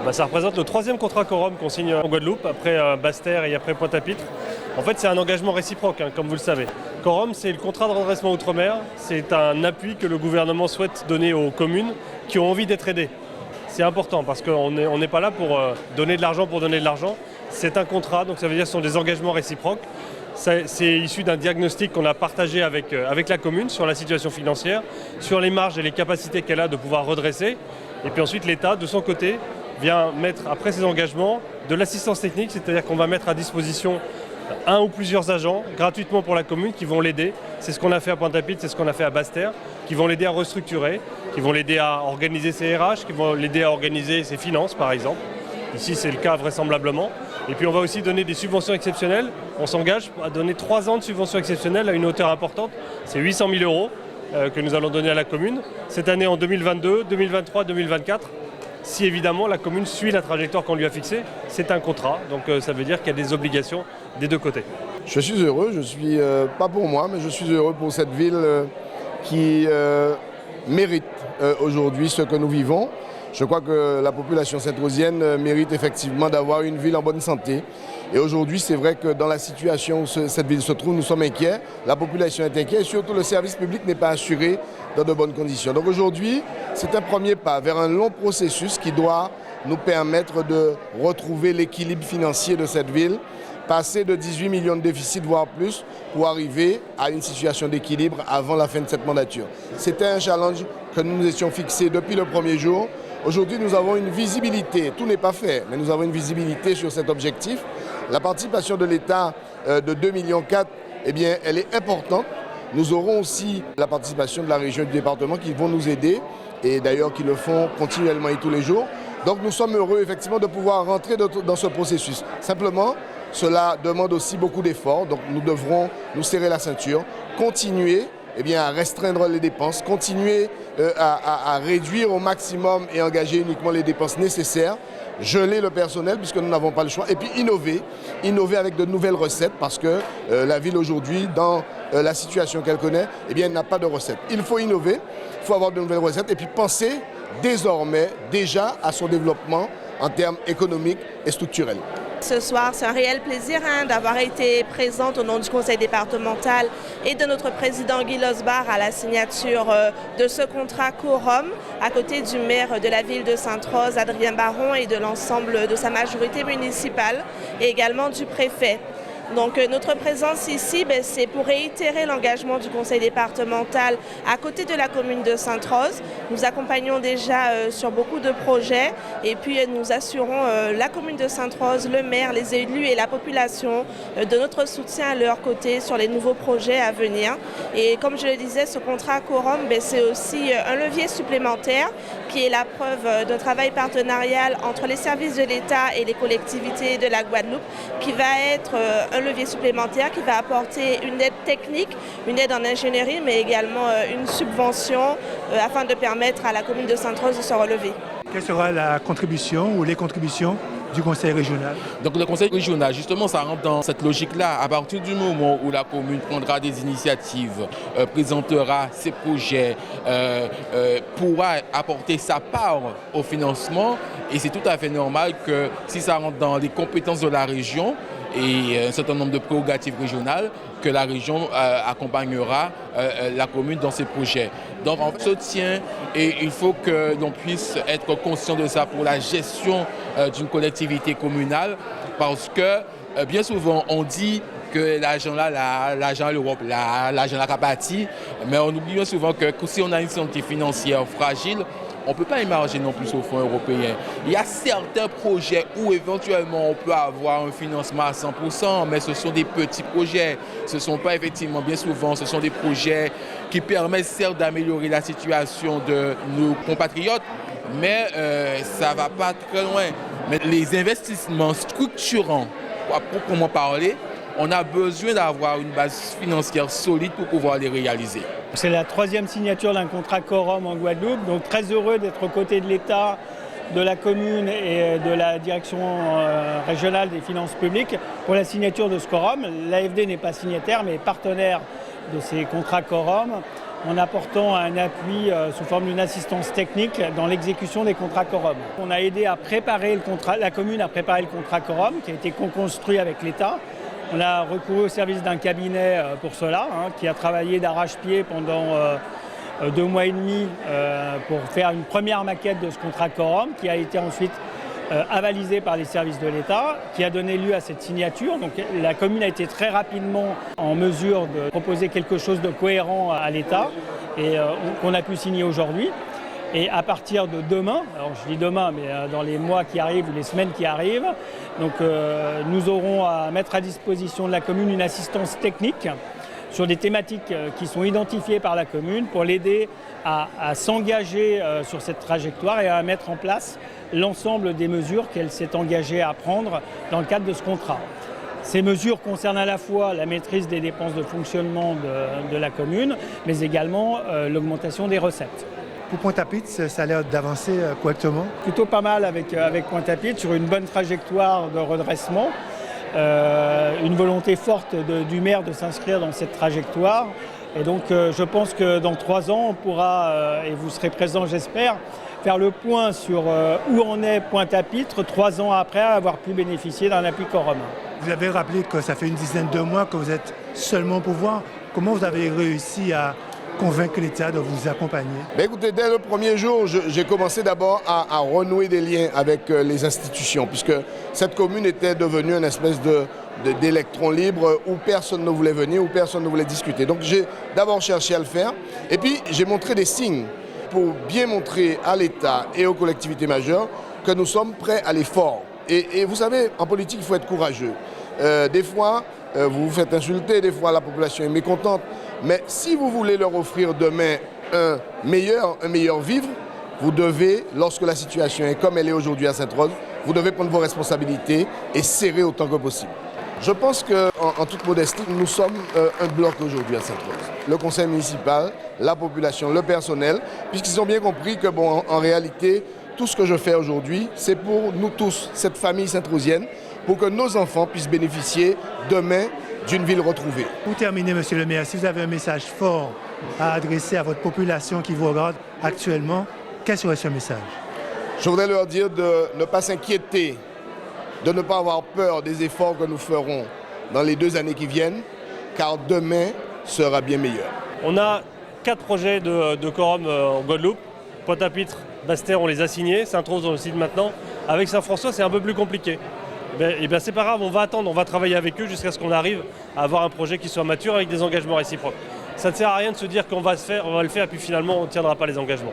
Ça représente le troisième contrat Quorum qu'on signe en Guadeloupe, après Basse-Terre et après Pointe-à-Pitre. En fait, c'est un engagement réciproque, comme vous le savez. Quorum, c'est le contrat de redressement outre-mer. C'est un appui que le gouvernement souhaite donner aux communes qui ont envie d'être aidées. C'est important parce qu'on n'est pas là pour donner de l'argent pour donner de l'argent. C'est un contrat, donc ça veut dire que ce sont des engagements réciproques. C'est issu d'un diagnostic qu'on a partagé avec la commune sur la situation financière, sur les marges et les capacités qu'elle a de pouvoir redresser. Et puis ensuite, l'État, de son côté, vient mettre, après ces engagements, de l'assistance technique, c'est-à-dire qu'on va mettre à disposition un ou plusieurs agents gratuitement pour la commune qui vont l'aider. C'est ce qu'on a fait à Pointe-à-Pitre, c'est ce qu'on a fait à Basse-Terre, qui vont l'aider à restructurer, qui vont l'aider à organiser ses RH, qui vont l'aider à organiser ses finances, par exemple. Ici, c'est le cas vraisemblablement. Et puis, on va aussi donner des subventions exceptionnelles. On s'engage à donner 3 ans de subventions exceptionnelles à une hauteur importante. C'est 800 000 € que nous allons donner à la commune. Cette année, en 2022, 2023, 2024. Si évidemment la commune suit la trajectoire qu'on lui a fixée, c'est un contrat, donc ça veut dire qu'il y a des obligations des deux côtés. Je suis heureux, je suis, pas pour moi, mais je suis heureux pour cette ville qui mérite aujourd'hui ce que nous vivons. Je crois que la population sainte-rosienne mérite effectivement d'avoir une ville en bonne santé. Et aujourd'hui, c'est vrai que dans la situation où cette ville se trouve, nous sommes inquiets, la population est inquiète et surtout le service public n'est pas assuré dans de bonnes conditions. Donc aujourd'hui, c'est un premier pas vers un long processus qui doit nous permettre de retrouver l'équilibre financier de cette ville, passer de 18 millions de déficit, voire plus, pour arriver à une situation d'équilibre avant la fin de cette mandature. C'était un challenge que nous nous étions fixés depuis le premier jour. Aujourd'hui, nous avons une visibilité, tout n'est pas fait, mais nous avons une visibilité sur cet objectif. La participation de l'État de 2,4 millions, eh bien, elle est importante. Nous aurons aussi la participation de la région et du département qui vont nous aider, et d'ailleurs qui le font continuellement et tous les jours. Donc nous sommes heureux effectivement de pouvoir rentrer dans ce processus. Simplement, cela demande aussi beaucoup d'efforts, donc nous devrons nous serrer la ceinture, continuer à restreindre les dépenses, continuer à réduire au maximum et engager uniquement les dépenses nécessaires, geler le personnel puisque nous n'avons pas le choix, et puis innover avec de nouvelles recettes parce que la ville aujourd'hui, dans la situation qu'elle connaît, elle n'a pas de recettes. Il faut innover, il faut avoir de nouvelles recettes et puis penser désormais déjà à son développement en termes économiques et structurels. Ce soir, c'est un réel plaisir d'avoir été présente au nom du conseil départemental et de notre président Guy Losbar à la signature de ce contrat Quorum, à côté du maire de la ville de Sainte-Rose, Adrien Baron, et de l'ensemble de sa majorité municipale, et également du préfet. Donc notre présence ici, c'est pour réitérer l'engagement du conseil départemental à côté de la commune de Sainte-Rose. Nous accompagnons déjà sur beaucoup de projets et puis nous assurons la commune de Sainte-Rose, le maire, les élus et la population de notre soutien à leur côté sur les nouveaux projets à venir. Et comme je le disais, ce contrat Quorum, c'est aussi un levier supplémentaire qui est la preuve d'un travail partenarial entre les services de l'État et les collectivités de la Guadeloupe qui va être un levier supplémentaire qui va apporter une aide technique, une aide en ingénierie, mais également une subvention afin de permettre à la commune de Sainte-Rose de se relever. Quelle sera la contribution ou les contributions du conseil régional? Donc le conseil régional, justement, ça rentre dans cette logique-là. À partir du moment où la commune prendra des initiatives, présentera ses projets, pourra apporter sa part au financement, et c'est tout à fait normal que si ça rentre dans les compétences de la région, et un certain nombre de prérogatives régionales, que la région accompagnera la commune dans ses projets. Donc on se tient et il faut que l'on puisse être conscient de ça pour la gestion d'une collectivité communale, parce que bien souvent on dit que l'argent là, l'argent à l'Europe, l'argent là capati, mais on oublie bien souvent que si on a une santé financière fragile, on ne peut pas émarger non plus au fonds européen. Il y a certains projets où éventuellement on peut avoir un financement à 100%, mais ce sont des petits projets. Ce ne sont pas effectivement, bien souvent, ce sont des projets qui permettent certes d'améliorer la situation de nos compatriotes, mais ça ne va pas très loin. Mais les investissements structurants, pour proprement parler, on a besoin d'avoir une base financière solide pour pouvoir les réaliser. C'est la 3e signature d'un contrat Quorum en Guadeloupe, donc très heureux d'être aux côtés de l'État, de la commune et de la direction régionale des finances publiques pour la signature de ce Quorum. L'AFD n'est pas signataire mais partenaire de ces contrats Quorum. en apportant un appui sous forme d'une assistance technique dans l'exécution des contrats Corom. On a aidé à préparer le contrat, la commune a préparé le contrat Corom qui a été co-construit avec l'État. On a recouru au service d'un cabinet pour cela, qui a travaillé d'arrache-pied pendant 2 mois et demi pour faire une première maquette de ce contrat Corom qui a été ensuite avalisé par les services de l'État, qui a donné lieu à cette signature. Donc la commune a été très rapidement en mesure de proposer quelque chose de cohérent à l'État et qu'on a pu signer aujourd'hui. Et à partir de demain, alors je dis demain, mais dans les mois qui arrivent ou les semaines qui arrivent, donc, nous aurons à mettre à disposition de la commune une assistance technique sur des thématiques qui sont identifiées par la commune pour l'aider à s'engager sur cette trajectoire et à mettre en place l'ensemble des mesures qu'elle s'est engagée à prendre dans le cadre de ce contrat. Ces mesures concernent à la fois la maîtrise des dépenses de fonctionnement de la commune, mais également l'augmentation des recettes. Pour Pointe-à-Pitre, ça a l'air d'avancer correctement? Plutôt pas mal avec Pointe-à-Pitre, sur une bonne trajectoire de redressement. Une volonté forte du maire de s'inscrire dans cette trajectoire. Et donc je pense que dans 3 ans, on pourra, et vous serez présents j'espère, faire le point sur où en est Pointe-à-Pitre 3 ans après avoir pu bénéficier d'un appui Corom. Vous avez rappelé que ça fait une dizaine de mois que vous êtes seulement au pouvoir. Comment vous avez réussi à convaincre l'État de vous accompagner? Écoutez, dès le premier jour, j'ai commencé d'abord à renouer des liens avec les institutions, puisque cette commune était devenue une espèce d'électron libre où personne ne voulait venir, où personne ne voulait discuter. Donc j'ai d'abord cherché à le faire, et puis j'ai montré des signes pour bien montrer à l'État et aux collectivités majeures que nous sommes prêts à l'effort. Et vous savez, en politique, il faut être courageux. Des fois, vous vous faites insulter, des fois la population est mécontente. Mais si vous voulez leur offrir demain un meilleur vivre, vous devez, lorsque la situation est comme elle est aujourd'hui à Sainte-Rose, vous devez prendre vos responsabilités et serrer autant que possible. Je pense qu'en toute modestie, nous sommes un bloc aujourd'hui à Sainte-Rose. Le conseil municipal, la population, le personnel, puisqu'ils ont bien compris que, bon, en réalité, tout ce que je fais aujourd'hui, c'est pour nous tous, cette famille sainte-rosienne, pour que nos enfants puissent bénéficier demain d'une ville retrouvée. Pour terminer, Monsieur le maire, si vous avez un message fort à adresser à votre population qui vous regarde actuellement, quel serait ce message? Je voudrais leur dire de ne pas s'inquiéter, de ne pas avoir peur des efforts que nous ferons dans les 2 années qui viennent, car demain sera bien meilleur. On a 4 projets de Corom en Guadeloupe. Pointe-à-Pitre, Basse-Terre, on les a signés. Sainte-Rose, on le signe maintenant. Avec Saint-François, c'est un peu plus compliqué. Et bien c'est pas grave, on va attendre, on va travailler avec eux jusqu'à ce qu'on arrive à avoir un projet qui soit mature avec des engagements réciproques. Ça ne sert à rien de se dire qu'on va le faire et puis finalement on ne tiendra pas les engagements.